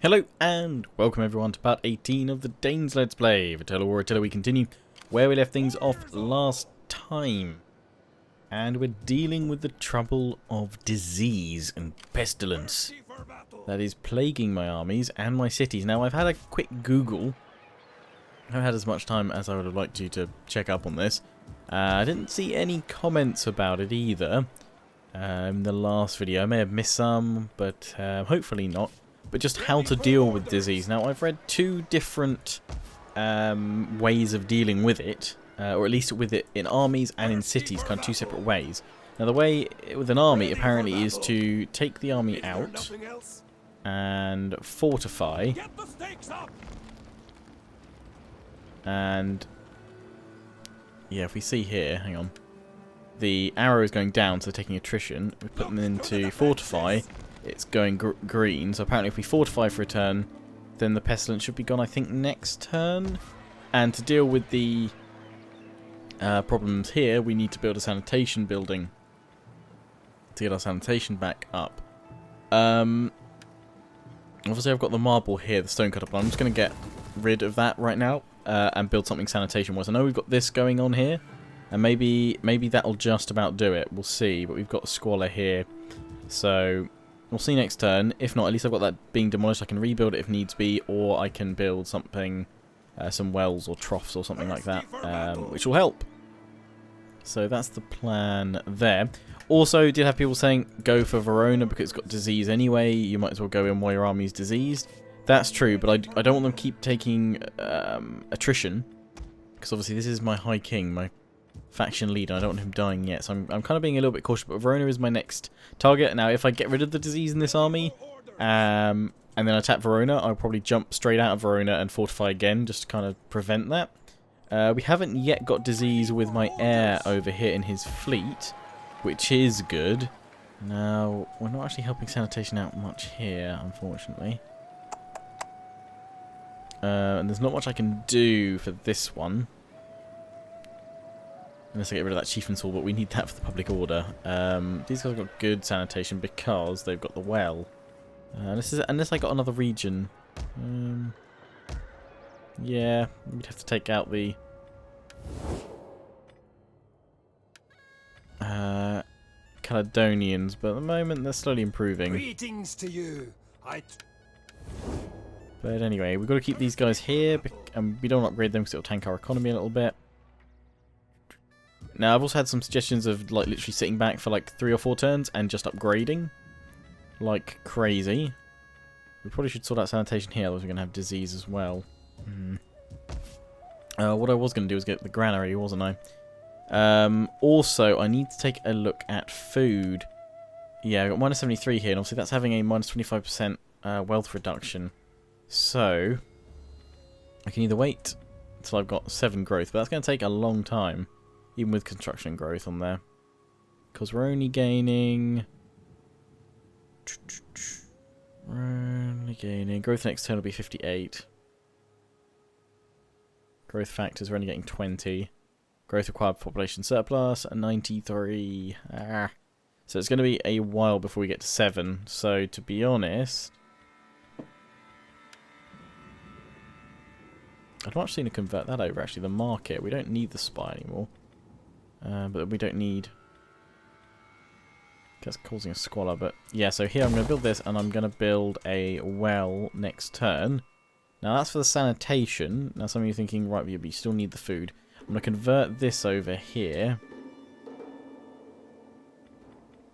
Hello and welcome everyone to part 18 of the Danes Let's Play. Attila, we continue where we left things off last time. And we're dealing with the trouble of disease and pestilence that is plaguing my armies and my cities. Now I've had a quick Google. I haven't had as much time as I would have liked to check up on this. I didn't see any comments about it either in the last video. I may have missed some, but hopefully not. But just how to deal with disease. Now, I've read two different ways of dealing with it, or at least with it in armies and in cities, kind of two separate ways. Now, the way with an army, apparently, is to take the army out and fortify. And, yeah, if we see here, hang on, the arrow is going down, so they're taking attrition. We put them into fortify. It's going green, so apparently if we fortify for a turn, then the pestilence should be gone, I think, next turn. And to deal with the problems here, we need to build a sanitation building to get our sanitation back up. Obviously I've got the marble here, the stone cutter, but I'm just going to get rid of that right now and build something sanitation-wise. I know we've got this going on here, and maybe that'll just about do it. We'll see, but we've got a squalor here, so we'll see next turn. If not, at least I've got that being demolished. I can rebuild it if needs be, or I can build something, some wells or troughs or something like that, which will help. So that's the plan there. Also, did have people saying go for Verona because it's got disease anyway. You might as well go in while your army's diseased. That's true, but I don't want them to keep taking attrition, because obviously this is my High King, my faction leader. I don't want him dying yet, so I'm kind of being a little bit cautious, but Verona is my next target. Now, if I get rid of the disease in this army, and then attack Verona, I'll probably jump straight out of Verona and fortify again, just to kind of prevent that. We haven't yet got disease with my heir over here in his fleet, which is good. Now, we're not actually helping sanitation out much here, unfortunately. And there's not much I can do for this one. Unless I get rid of that chieftain's hall, but we need that for the public order. These guys have got good sanitation because they've got the well. Unless I got another region. Yeah, we'd have to take out the Caledonians, but at the moment they're slowly improving. Greetings to you. But anyway, we've got to keep these guys here, and we don't upgrade them because it'll tank our economy a little bit. Now, I've also had some suggestions of like literally sitting back for like 3 or 4 turns and just upgrading like crazy. We probably should sort out sanitation here, otherwise we're going to have disease as well. What I was going to do was get the granary, wasn't I? Also, I need to take a look at food. Yeah, I've got minus 73 here, and obviously that's having a minus 25% wealth reduction. So, I can either wait until I've got 7 growth, but that's going to take a long time. Even with construction growth on there. Because we're only gaining... Growth next turn will be 58. Growth factors, we're only getting 20. Growth required population surplus, 93. So it's going to be a while before we get to 7. So, to be honest... I'd much sooner convert that over, actually, the market. We don't need the spy anymore. But we don't need... That's causing a squalor, but... Yeah, so here I'm going to build this, and I'm going to build a well next turn. Now, that's for the sanitation. Now, some of you are thinking, right, but you still need the food. I'm going to convert this over here.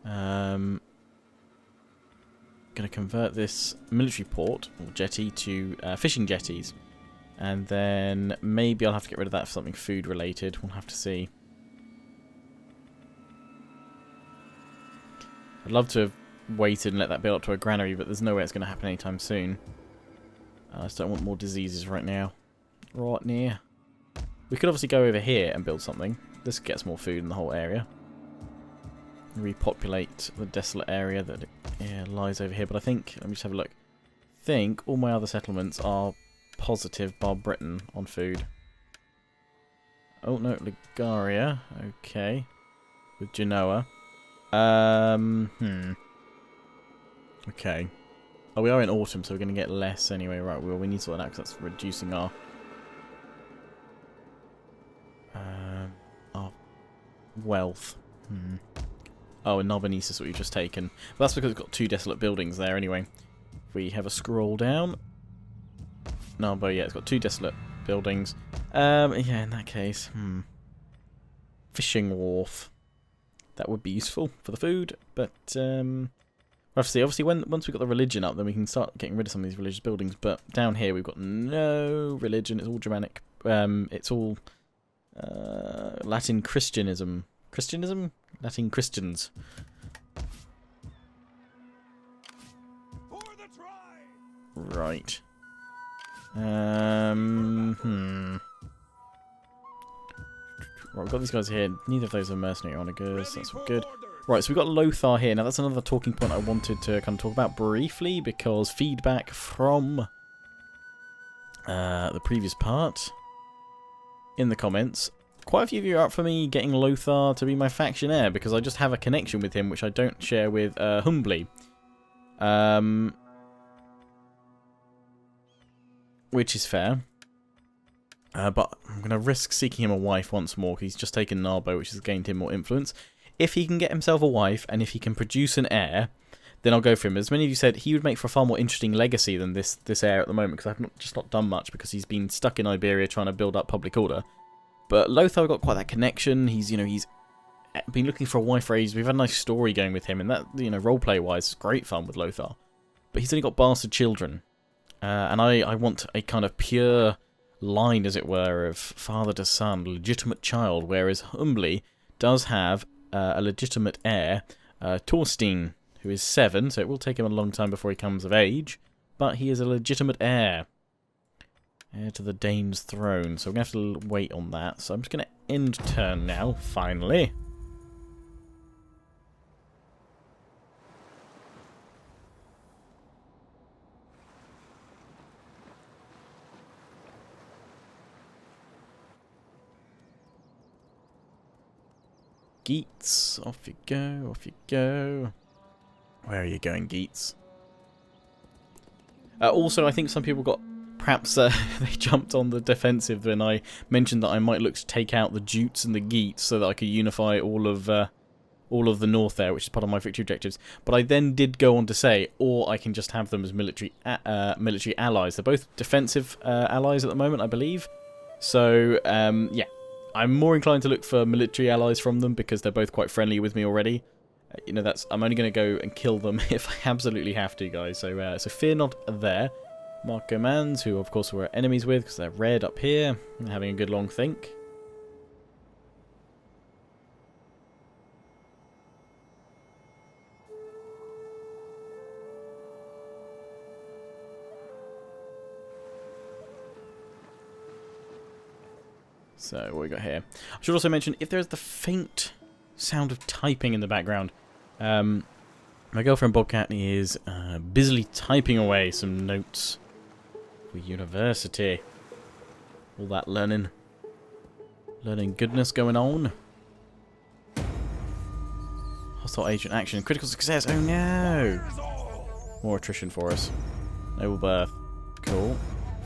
Going to convert this military port, or jetty, to fishing jetties. And then maybe I'll have to get rid of that for something food-related. We'll have to see. I'd love to have waited and let that build up to a granary, but there's no way it's going to happen anytime soon. I just don't want more diseases right now. Right near. We could obviously go over here and build something. This gets more food in the whole area. Repopulate the desolate area that lies over here. But I think, let me just have a look. I think all my other settlements are positive bar Britain on food. Oh no, Liguria. Okay. With Genoa. Okay. Oh, we are in autumn, so we're going to get less anyway. Right, well, we need to sort that out because that's reducing our wealth. Oh, and Narbonese is what we've just taken. But that's because we've got 2 desolate buildings there anyway. If we have a scroll down. Narbo, yeah, it's got 2 desolate buildings. Yeah, in that case, fishing wharf. That would be useful for the food, but we'll have to see. Obviously, once we've got the religion up, then we can start getting rid of some of these religious buildings. But down here, we've got no religion. It's all Germanic. It's all Latin Christianism. Christianism? Latin Christians. Right. Right, we've got these guys here. Neither of those are mercenary onagers. That's all good. Right, so we've got Lothar here. Now, that's another talking point I wanted to kind of talk about briefly, because feedback from the previous part in the comments, quite a few of you are up for me getting Lothar to be my faction heir, because I just have a connection with him, which I don't share with Humbly. Which is fair. But I'm going to risk seeking him a wife once more, because he's just taken Narbo, which has gained him more influence. If he can get himself a wife, and if he can produce an heir, then I'll go for him. As many of you said, he would make for a far more interesting legacy than this heir at the moment, because I've just not done much, because he's been stuck in Iberia trying to build up public order. But Lothar got quite that connection. He's been looking for a wife for ages. We've had a nice story going with him, and that, roleplay-wise, is great fun with Lothar. But he's only got bastard children. And I want a kind of pure line, as it were, of father to son, legitimate child, whereas Humbly does have a legitimate heir, Thorstein, who is 7, so it will take him a long time before he comes of age, but he is a legitimate heir. Heir to the Dane's throne, so we're going to have to wait on that. So I'm just going to end turn now, finally. Geats, off you go, off you go. Where are you going, Geats? Also, I think some people got... Perhaps they jumped on the defensive when I mentioned that I might look to take out the Jutes and the Geats so that I could unify all of the north there, which is part of my victory objectives. But I then did go on to say, or I can just have them as military allies. They're both defensive allies at the moment, I believe. So, yeah. I'm more inclined to look for military allies from them because they're both quite friendly with me already. I'm only going to go and kill them if I absolutely have to, guys. So, so fear not there. Marco Mans, who of course we're enemies with because they're red up here, and having a good long think. So, what we got here? I should also mention, if there's the faint sound of typing in the background, my girlfriend Bobcat is busily typing away some notes for university. All that learning goodness going on. Hostile agent action, critical success. Oh no! More attrition for us. Noble birth. Cool.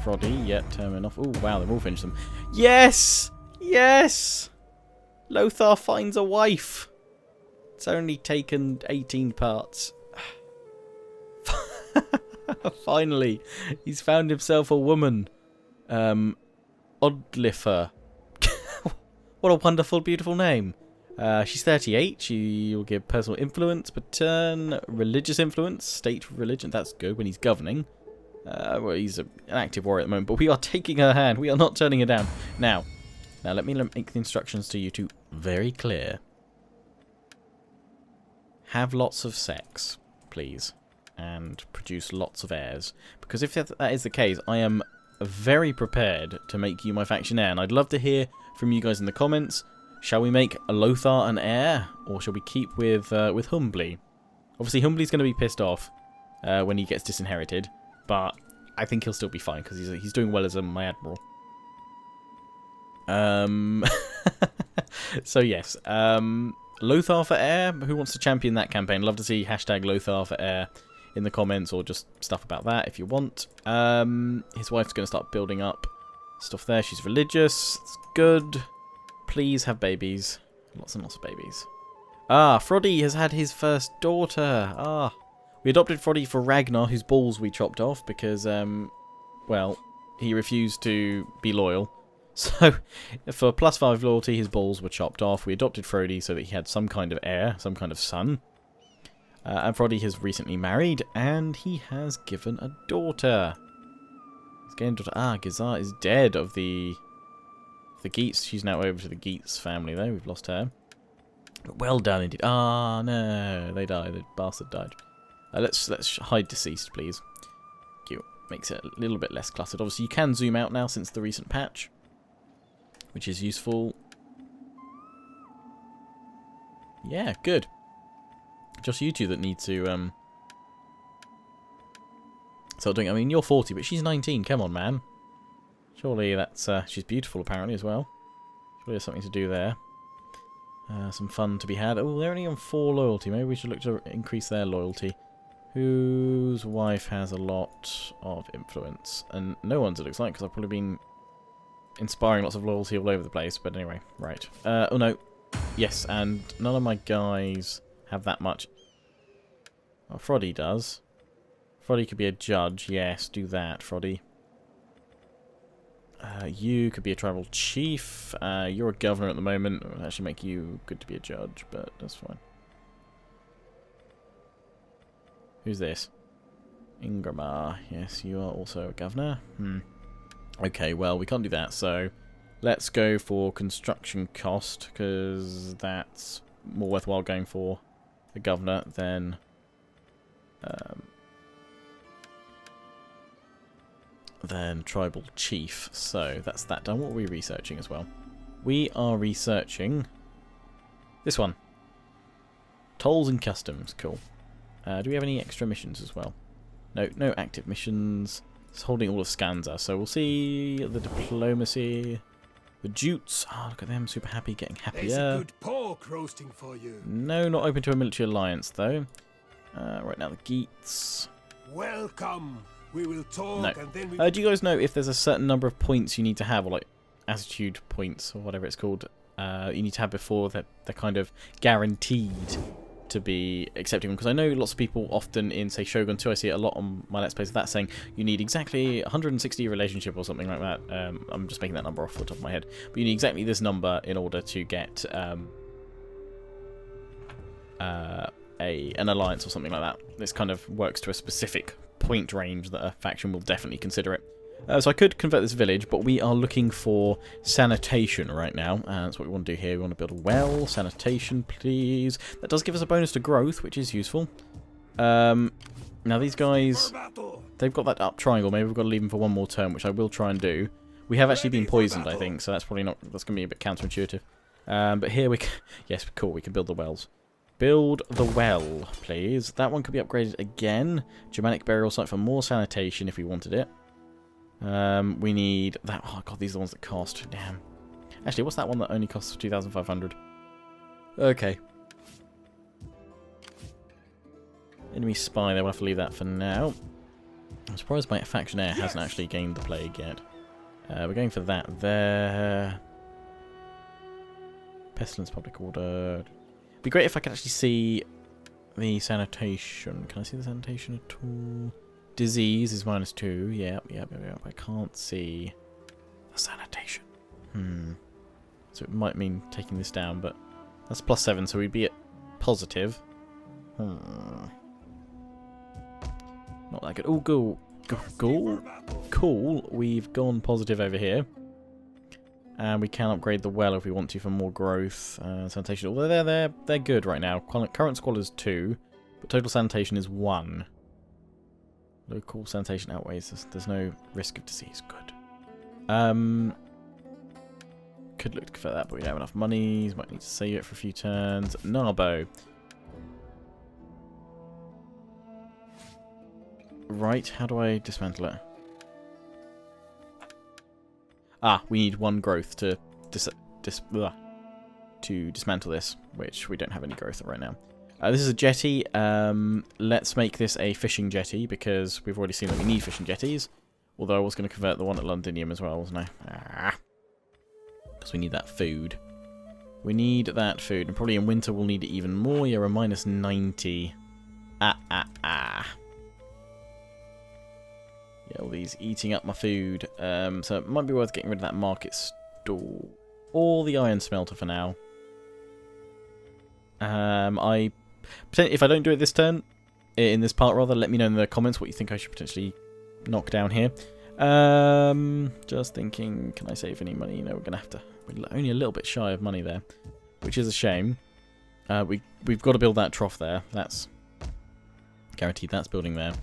Froddy, yep, turn off. Oh wow, they've all finished them. Yes! Yes! Lothar finds a wife. It's only taken 18 parts. Finally, he's found himself a woman. Odlifer. What a wonderful, beautiful name. She's 38. She will give personal influence, patern, religious influence, state religion. That's good when he's governing. Well, he's an active warrior at the moment, but we are taking her hand. We are not turning her down. Now let me make the instructions to you two very clear. Have lots of sex, please, and produce lots of heirs. Because if that is the case, I am very prepared to make you my faction heir, and I'd love to hear from you guys in the comments. Shall we make a Lothar an heir, or shall we keep with Humbly? Obviously, Humbly's going to be pissed off when he gets disinherited, but I think he'll still be fine because he's doing well as my admiral. So yes, Lothar for heir. Who wants to champion that campaign? Love to see hashtag Lothar for heir in the comments, or just stuff about that if you want. His wife's going to start building up stuff there. She's religious. It's good. Please have babies. Lots and lots of babies. Ah, Frodi has had his first daughter. Ah. We adopted Frodi for Ragnar, whose balls we chopped off because, well, he refused to be loyal. So, for +5 loyalty, his balls were chopped off. We adopted Frodi so that he had some kind of heir, some kind of son. And Frodi has recently married, and he has given a daughter. He's getting a daughter. Ah, Gizar is dead of the Geats. She's now over to the Geats family, though. We've lost her. But well done, indeed. Ah, no, they died. The bastard died. Let's hide deceased, please. Cute. Makes it a little bit less cluttered. Obviously, you can zoom out now since the recent patch, which is useful. Yeah, good. Just you two that need to start doing. I mean, you're 40, but she's 19. Come on, man. Surely that's she's beautiful apparently as well. Surely there's something to do there. Some fun to be had. Oh, they're only on 4 loyalty. Maybe we should look to increase their loyalty. Whose wife has a lot of influence? And no one's, it looks like, because I've probably been inspiring lots of loyalty all over the place. But anyway, right. Oh no. Yes, and none of my guys have that much. Oh, Frodi does. Frodi could be a judge. Yes, do that, Frodi. You could be a tribal chief. You're a governor at the moment. It would actually make you good to be a judge, but that's fine. Who's this? Ingramar. Yes, you are also a governor. Okay, well, we can't do that, so let's go for construction cost, because that's more worthwhile going for the governor than tribal chief. So that's that done. What are we researching as well? We are researching this one. Tolls and customs. Cool. Do we have any extra missions as well? No, no active missions. It's holding all of Skanza, so we'll see the diplomacy. The Jutes. Oh, look at them, super happy, getting happier. There's a good pork roasting for you. No, not open to a military alliance, though. Right now, the Geats. Welcome. We will talk No. and then we... Do you guys know if there's a certain number of points you need to have, or like attitude points, or whatever it's called, you need to have before that they're kind of guaranteed to be accepting them? Because I know lots of people often in, say, Shogun 2, I see it a lot on my Let's Plays of that, saying you need exactly 160 relationship or something like that. I'm just making that number off the top of my head. But you need exactly this number in order to get an alliance or something like that. This kind of works to a specific point range that a faction will definitely consider it. So I could convert this village, but we are looking for sanitation right now. That's what we want to do here. We want to build a well. Sanitation, please. That does give us a bonus to growth, which is useful. Now these guys, they've got that up triangle. Maybe we've got to leave them for one more turn, which I will try and do. We have actually been poisoned, I think, so that's probably not. That's going to be a bit counterintuitive. But here we can. Yes, cool. We can build the wells. Build the well, please. That one could be upgraded again. Germanic burial site for more sanitation if we wanted it. We need that. Oh god, these are the ones that cost. Damn. Actually, what's that one that only costs 2,500? Okay. Enemy spy. They will have to leave that for now. I'm surprised my faction heir hasn't actually gained the plague yet. We're going for that there. Pestilence, public order. It'd be great if I could actually see the sanitation. Can I see the sanitation at all? Disease is -2. Yep. I can't see the sanitation. So it might mean taking this down, but that's +7, so we'd be at positive. Not that good. Oh, cool. We've gone positive over here. And we can upgrade the well if we want to for more growth. Sanitation, although they're good right now. Current squalor is 2, but total sanitation is 1. Local sanitation outweighs this. There's no risk of disease. Good. Could look for that, but we don't have enough money. Might need to save it for a few turns. Narbo. Right, how do I dismantle it? Ah, we need 1 growth to dismantle this, which we don't have any growth right now. This is a jetty. Let's make this a fishing jetty, because we've already seen that we need fishing jetties. Although I was going to convert the one at Londinium as well, wasn't I? Because we need that food. We need that food. And probably in winter we'll need it even more. Yeah, we're minus 90. Yeah, all these eating up my food. So it might be worth getting rid of that market store. Or the iron smelter for now. If I don't do it this turn, in this part rather, let me know in the comments what you think I should potentially knock down here. Just thinking, can I save any money? No, we're gonna have to. We're only a little bit shy of money there, which is a shame. We've got to build that trough there. That's guaranteed. That's building there.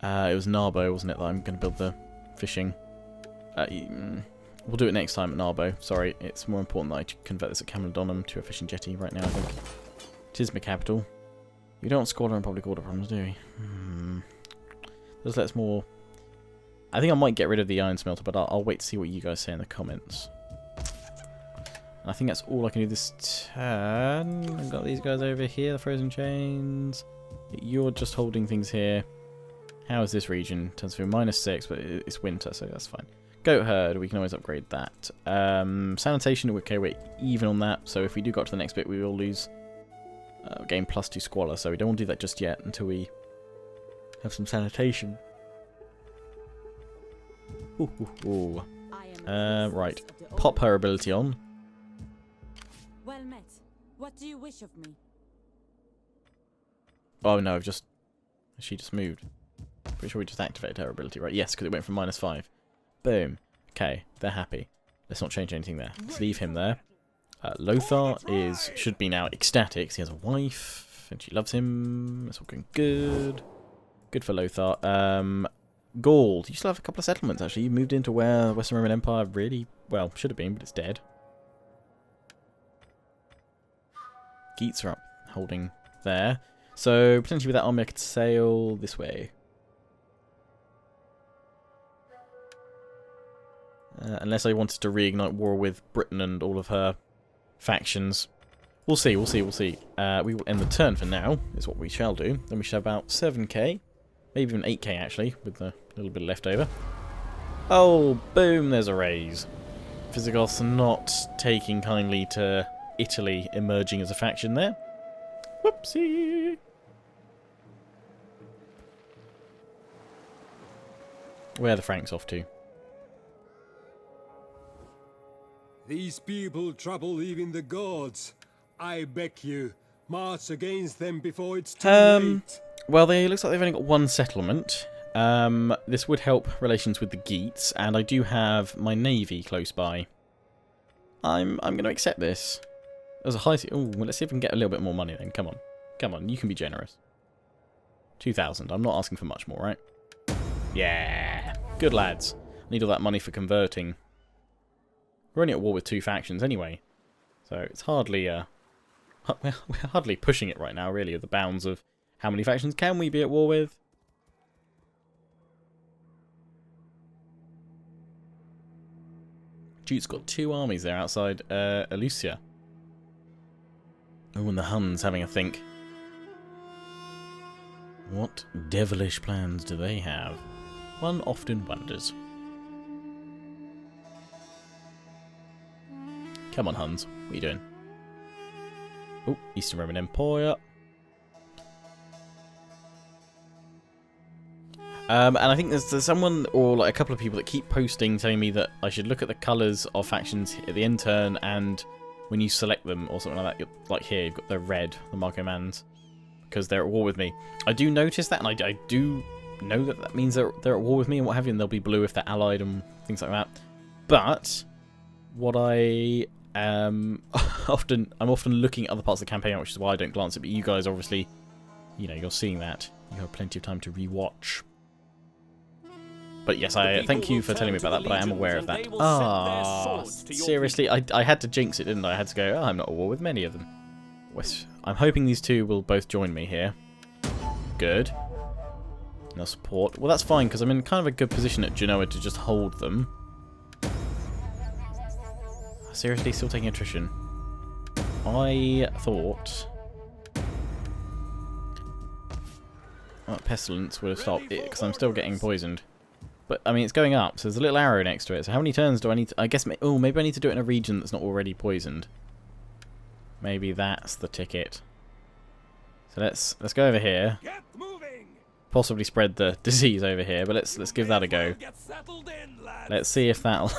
It was Narbo, wasn't it, that I'm going to build the fishing. We'll do it next time at Narbo. Sorry, it's more important that I convert this at Camaldonum to a fishing jetty right now, I think. It is my capital. We don't want squalor and public order problems, do we? Let's more... I think I might get rid of the iron smelter, but I'll wait to see what you guys say in the comments. And I think that's all I can do this turn. I've got these guys over here, the frozen chains. You're just holding things here. How is this region? Turns to -6, but it's winter, so that's fine. Goat herd, we can always upgrade that. Sanitation, okay, we're even on that. So if we do go to the next bit, we will lose gain +2 squalor. So we don't want to do that just yet until we have some sanitation. Right, pop her ability on. Well met. What do you wish of me? Oh no, she just moved. Pretty sure we just activated her ability, right? Yes, because it went from -5. Boom. Okay, they're happy. Let's not change anything there. Let's leave him there. Lothar should be now ecstatic. He has a wife, and she loves him. It's all going good. Good for Lothar. Gaul. You still have a couple of settlements, actually. You moved into where the Western Roman Empire really, well, should have been, but it's dead. Geats are up, holding there. So, potentially with that army I could sail this way. Unless I wanted to reignite war with Britain and all of her factions. We'll see, we'll see, we'll see. We will end the turn for now, is what we shall do. Then we should have about 7k. Maybe even 8k, actually, with a little bit left over. Oh, boom, there's a raise. Visigoths not taking kindly to Italy emerging as a faction there. Whoopsie! Where are the Franks off to? These people trouble even the gods. I beg you, march against them before it's too late. Well, it looks like they've only got one settlement. This would help relations with the Geats, and I do have my navy close by. I'm going to accept this. There's a high... Oh, well, let's see if we can get a little bit more money then. Come on. Come on, you can be generous. 2,000. I'm not asking for much more, right? Yeah. Good lads. Need all that money for converting. We're only at war with 2 factions anyway. So it's hardly... we're hardly pushing it right now, really, of the bounds of how many factions can we be at war with. Duke's got 2 armies there outside Alucia. Oh, and the Huns having a think. What devilish plans do they have? One often wonders. Come on, Huns. What are you doing? Oh, Eastern Roman Empire. And I think there's someone, or like a couple of people that keep posting telling me that I should look at the colours of factions at the end turn, and when you select them or something like that, like here, you've got the red, the Marco Mans, because they're at war with me. I do notice that, and I do know that that means they're at war with me and what have you, and they'll be blue if they're allied and things like that. But what I I'm often looking at other parts of the campaign, which is why I don't glance at it, but you guys obviously, you know, you're seeing that. You have plenty of time to rewatch. But yes, I thank you for telling me about that, but I am aware of that. Ah, seriously, I had to jinx it, didn't I? I had to go, oh, I'm not at war with many of them. I'm hoping these 2 will both join me here. Good. No support. Well, that's fine, because I'm in kind of a good position at Genoa to just hold them. Seriously, still taking attrition. I thought pestilence would have stopped it, because I'm still getting poisoned. But, I mean, it's going up, so there's a little arrow next to it. So how many turns do I need to... I guess... Oh, maybe I need to do it in a region that's not already poisoned. Maybe that's the ticket. So let's go over here. Possibly spread the disease over here, but let's give that a go. Let's see if that'll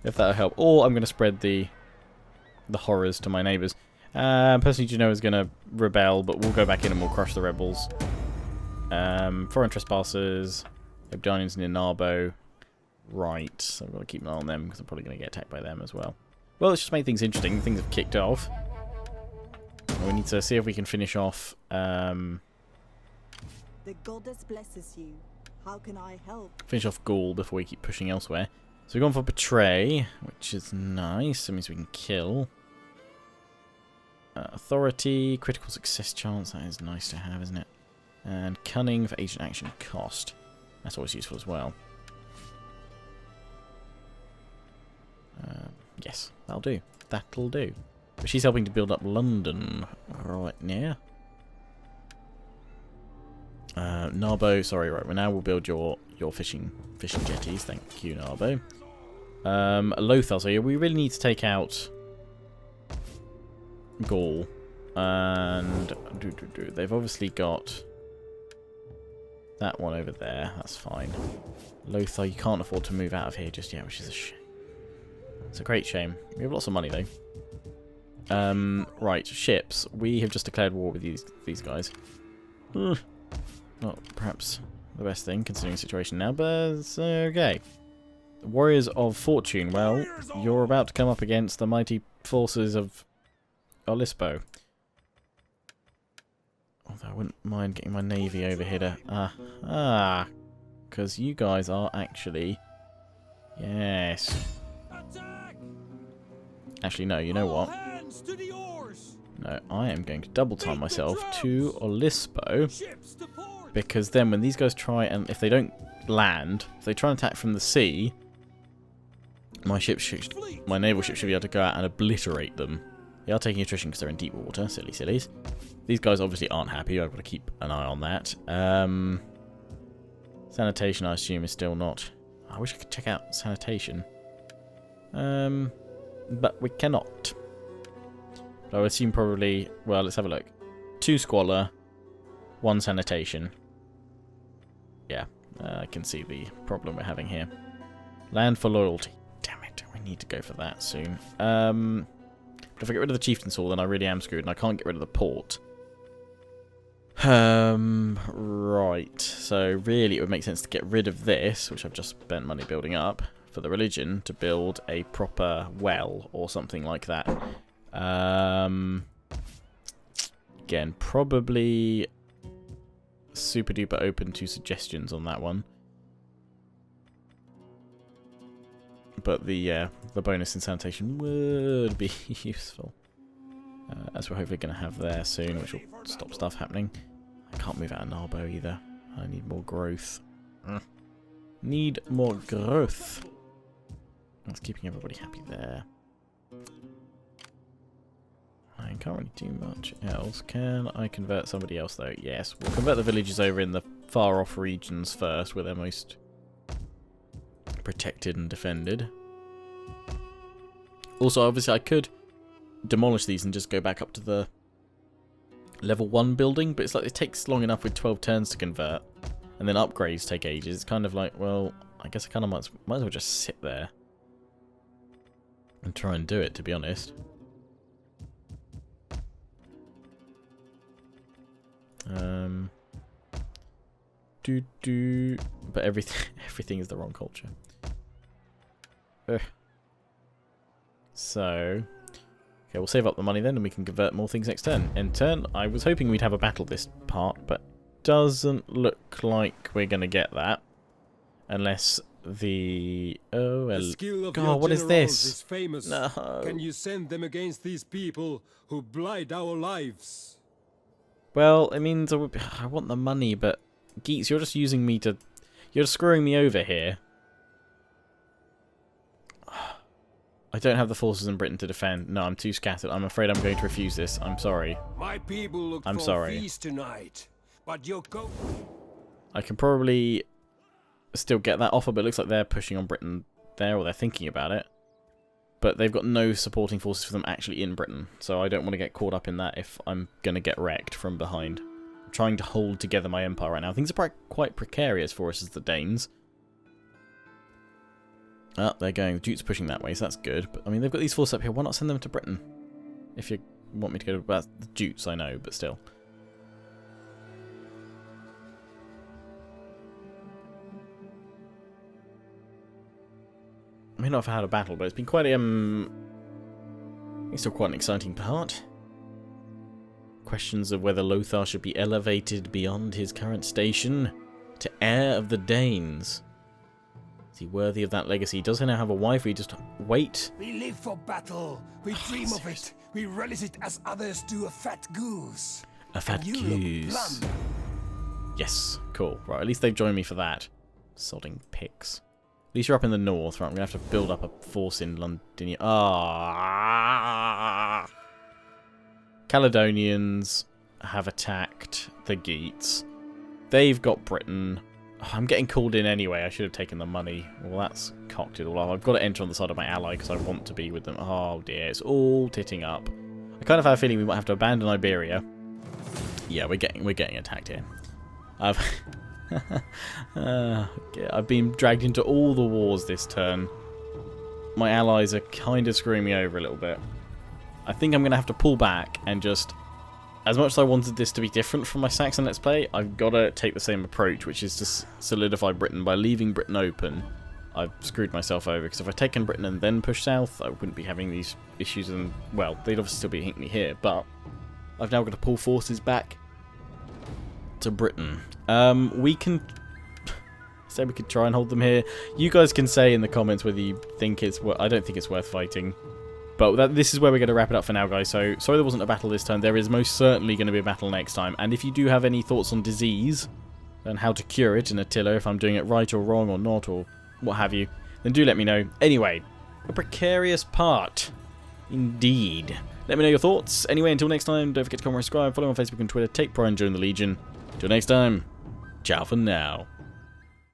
if that'll help. Or I'm going to spread the horrors to my neighbours. Person you know is going to rebel, but we'll go back in and we'll crush the rebels. Foreign trespassers, Abdanians near Narbo. Right, so I've got to keep an eye on them because I'm probably going to get attacked by them as well. Well, it's just made things interesting. Things have kicked off. We need to see if we can finish off. The goddess blesses you. How can I help? Finish off Gaul before we keep pushing elsewhere. So we've gone for Betray, which is nice. That means we can kill. Authority, critical success chance. That is nice to have, isn't it? And Cunning for agent action cost. That's always useful as well. Yes, that'll do. That'll do. But she's helping to build up London right now. Narbo, sorry, right. Well, now we'll build your fishing jetties. Thank you, Narbo. Lothar, so yeah, we really need to take out Gaul. And they've obviously got that one over there. That's fine. Lothar, you can't afford to move out of here just yet, which is a shame. It's a great shame. We have lots of money though. Right, ships. We have just declared war with these guys. Not perhaps the best thing considering the situation now, but it's okay. Warriors of Fortune. Well, you're about to come up against the mighty forces of Olispo. Although I wouldn't mind getting my navy over here to... because you guys are actually... Yes. Actually, no, you know what? No, I am going to double time myself to Olispo, because then when these guys try and... If they don't land, if they try and attack from the sea, my naval ship should be able to go out and obliterate them. They are taking attrition because they're in deep water, silly sillies. These guys obviously aren't happy, I've got to keep an eye on that. Sanitation, I assume, is still not... I wish I could check out sanitation. But we cannot. But I would assume probably... Well, let's have a look. 2 squalor, 1 sanitation. Yeah, I can see the problem we're having here. Land for loyalty. Damn it, we need to go for that soon. But if I get rid of the Chieftain's Hall, then I really am screwed, and I can't get rid of the port. Right. So really, it would make sense to get rid of this, which I've just spent money building up, for the religion, to build a proper well or something like that. Again, probably super duper open to suggestions on that one. But the bonus in sanitation would be useful. As we're hopefully going to have there soon, which will stop stuff happening. I can't move out of Narbo either. I need more growth. Need more growth. That's keeping everybody happy there. I can't really do much else. Can I convert somebody else though? Yes. We'll convert the villages over in the far off regions first, where they're most protected and defended. Also, obviously, I could demolish these and just go back up to the level 1 building, but it's like it takes long enough with 12 turns to convert, and then upgrades take ages. It's kind of like, well, I guess I kind of might as well just sit there and try and do it, to be honest. But everything is the wrong culture. Ugh. So, okay, we'll save up the money then, and we can convert more things next turn. In turn, I was hoping we'd have a battle this part, but doesn't look like we're going to get that. Unless the... Oh, well... God, what is this? Is famous. No. Can you send them against these people who blight our lives? Well, it means I want the money, but... Geeks, you're just using me to... You're screwing me over here. I don't have the forces in Britain to defend. No, I'm too scattered. I'm afraid I'm going to refuse this. I'm sorry. My people look I'm for sorry. peace tonight, but your go. I can probably still get that offer, but it looks like they're pushing on Britain there, or they're thinking about it. But they've got no supporting forces for them actually in Britain, so I don't want to get caught up in that if I'm going to get wrecked from behind. I'm trying to hold together my empire right now. Things are quite precarious for us as the Danes. Oh, they're going. The Duke's pushing that way, so that's good. But I mean, they've got these forces up here. Why not send them to Britain? If you want me to go to the Dukes, I know, but still. I may not have had a battle, but it's been quite it's still quite an exciting part. Questions of whether Lothar should be elevated beyond his current station to heir of the Danes. Is he worthy of that legacy? Does he now have a wife? We just wait. We live for battle. We dream of it. We relish it as others do a fat goose. A fat goose. Yes, cool. Right, at least they've joined me for that. Sodding pigs. At least you're up in the north, right? I'm going to have to build up a force in London. Ah! Caledonians have attacked the Geats. They've got Britain. Oh, I'm getting called in anyway. I should have taken the money. Well, that's cocked it all off. I've got to enter on the side of my ally because I want to be with them. Oh dear, it's all titting up. I kind of have a feeling we might have to abandon Iberia. Yeah, we're getting attacked here. I've been dragged into all the wars this turn. My allies are kind of screwing me over a little bit. I think I'm going to have to pull back and just... As much as I wanted this to be different from my Saxon Let's Play, I've got to take the same approach, which is to solidify Britain. By leaving Britain open, I've screwed myself over, because if I'd taken Britain and then pushed south, I wouldn't be having these issues, and, well, they'd obviously still be hitting me here, but I've now got to pull forces back to Britain. We can... say we could try and hold them here. You guys can say in the comments whether you think it's... I don't think it's worth fighting. But this is where we're going to wrap it up for now, guys. So, sorry there wasn't a battle this turn. There is most certainly going to be a battle next time. And if you do have any thoughts on disease and how to cure it in Attila, if I'm doing it right or wrong or not or what have you, then do let me know. Anyway, a precarious part. Indeed. Let me know your thoughts. Anyway, until next time, don't forget to comment, subscribe, follow me on Facebook and Twitter, take pride and join the Legion. Until next time, ciao for now.